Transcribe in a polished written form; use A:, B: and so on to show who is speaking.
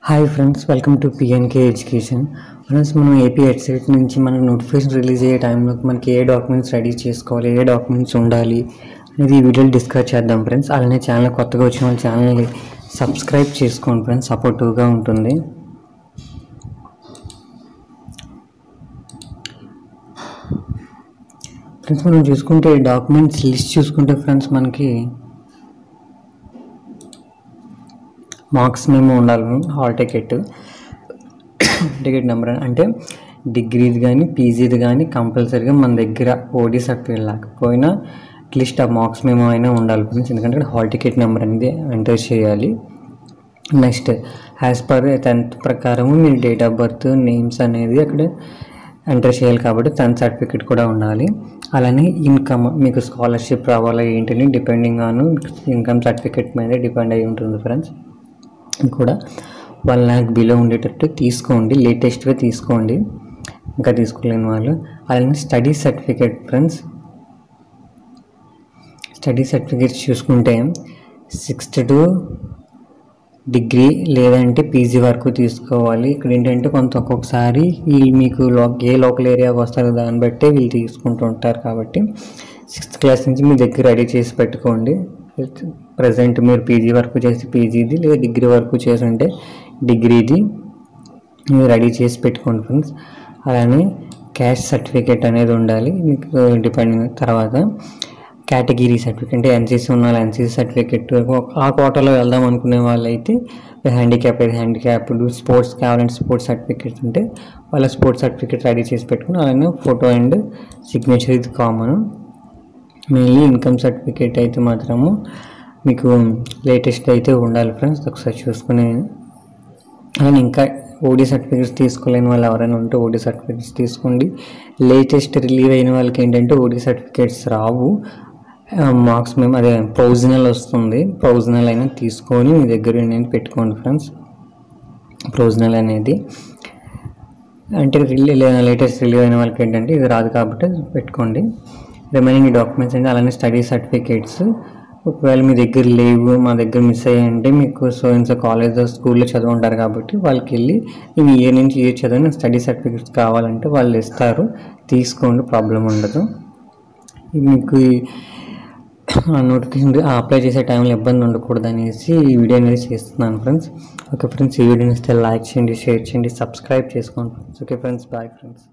A: Hi friends, welcome to PNK education. Friends, మనం AP website నుంచి మన నోటిఫికేషన్ రిలీజ్ అయ్యే టైంలో మనకి ఏ డాక్యుమెంట్స్ రెడీ చేసుకోవాలి, ఏ డాక్యుమెంట్స్ ఉండాలి అనేది ఈ వీడియోలో డిస్కస్ చేద్దాం ఫ్రెండ్స్. అలానే ఛానల్ కొత్తగా వచ్చిన వాళ్ళ ఛానల్ని సబ్స్క్రైబ్ చేసుకోండి ఫ్రెండ్స్, సపోర్టివ్గా ఉంటుంది. ఫ్రెండ్స్, మనం చూసుకుంటే డాక్యుమెంట్స్ లిస్ట్ చూసుకుంటే ఫ్రెండ్స్ మనకి మార్క్స్ మేము ఉండాలి. హాల్ టికెట్ నెంబర్ అంటే డిగ్రీది కానీ పీజీది కానీ కంపల్సరీగా మన దగ్గర ఓడి సర్టిఫికేట్ లేకపోయినా అట్లీస్ట్ ఆ మార్క్స్ మేము అయినా ఉండాలి ఫ్రెండ్స్. ఎందుకంటే హాల్ టికెట్ నెంబర్ అనేది ఎంటర్ చేయాలి. నెక్స్ట్ యాజ్ పర్ 10th ప్రకారం మీ డేట్ ఆఫ్ బర్త్, నేమ్స్ అనేది అక్కడ ఎంటర్ చేయాలి కాబట్టి 10th సర్టిఫికేట్ కూడా ఉండాలి. అలానే ఇన్కమ్, మీకు స్కాలర్షిప్ రావాలా ఏంటని డిపెండింగ్ ఆన్ ఇన్కమ్ సర్టిఫికేట్ మీద డిపెండ్ అయి ఉంటుంది ఫ్రెండ్స్. కూడా 1 lakh బిలో ఉండేటట్టు తీసుకోండి, లేటెస్ట్గా తీసుకోండి ఇంకా తీసుకోలేని వాళ్ళు. అలానే study certificate friends, study certificates చూసుకుంటే 6th to డిగ్రీ లేదంటే పీజీ వరకు తీసుకోవాలి. ఇక్కడ ఏంటంటే ఒక్కొక్కసారి వీళ్ళు మీకు ఏ లోకల్ ఏరియాకి వస్తారో దాన్ని బట్టే వీళ్ళు తీసుకుంటూ ఉంటారు కాబట్టి 6th క్లాస్ నుంచి మీ దగ్గర రెడీ చేసి పెట్టుకోండి. ప్రజెంట్ మీరు పీజీ వరకు చేసి పీజీది, లేదా డిగ్రీ వరకు చేసి ఉంటే డిగ్రీది మీరు రెడీ చేసి పెట్టుకోండి ఫ్రెండ్స్. అలానే క్యాస్ట్ సర్టిఫికేట్ అనేది ఉండాలి మీకు. డిపెండింగ్ తర్వాత కేటగిరీ సర్టిఫికేట్ అంటే ఎన్సీసీ ఉన్న వాళ్ళు ఎన్సీసీ సర్టిఫికేట్, ఆ కోటాలో వెళ్దాం అనుకునే వాళ్ళైతే హ్యాండిక్యాప్డ్, స్పోర్ట్స్ కావాలంటే స్పోర్ట్స్ సర్టిఫికేట్స్ ఉంటే వాళ్ళ స్పోర్ట్స్ సర్టిఫికేట్ రెడీ చేసి పెట్టుకుని అలానే ఫోటో అండ్ సిగ్నేచర్ ఇది కామన్. మెయిన్లీ ఇన్కమ్ సర్టిఫికేట్ అయితే మాత్రము మీకు లేటెస్ట్ అయితే ఉండాలి ఫ్రెండ్స్, ఒకసారి చూసుకునే. అలానే ఇంకా ఓడి సర్టిఫికేట్స్ తీసుకోలేని వాళ్ళు ఎవరైనా ఉంటే ఓడి సర్టిఫికేట్స్ తీసుకోండి. లేటెస్ట్ రిలీవ్ అయిన వాళ్ళకి ఏంటంటే ఓడి సర్టిఫికేట్స్ రావు, మార్క్స్ మేము అదే ప్రొవిజనల్ వస్తుంది. ప్రొవిజనల్ అయినా తీసుకొని మీ దగ్గర నేను పెట్టుకోండి ఫ్రెండ్స్. ప్రొవిజనల్ అనేది అంటే లేటెస్ట్ రిలీవ్ అయిన వాళ్ళకి ఏంటంటే ఇది రాదు కాబట్టి పెట్టుకోండి. రిమైనింగ్ డాక్యుమెంట్స్ అంటే అలానే స్టడీ సర్టిఫికేట్స్ ఒకవేళ మీ దగ్గర లేవు, మా దగ్గర మిస్ అయ్యాయంటే మీకు కాలేజ్ స్కూల్లో చదువుంటారు కాబట్టి వాళ్ళకి వెళ్ళి నేను ఇయర్ నుంచి ఇయర్ చదివిన స్టడీ సర్టిఫికేట్స్ కావాలంటే వాళ్ళు ఇస్తారు, తీసుకోండి, ప్రాబ్లం ఉండదు. మీకు నోటిఫికేషన్ అప్లై చేసే టైంలో ఇబ్బంది ఉండకూడదు అనేసి ఈ వీడియో అనేది చేస్తున్నాను ఫ్రెండ్స్. ఓకే ఫ్రెండ్స్, ఈ వీడియోని ఇస్తే లైక్ చేయండి, షేర్ చేయండి, సబ్స్క్రైబ్ చేసుకోండి friends. Okay friends, bye friends.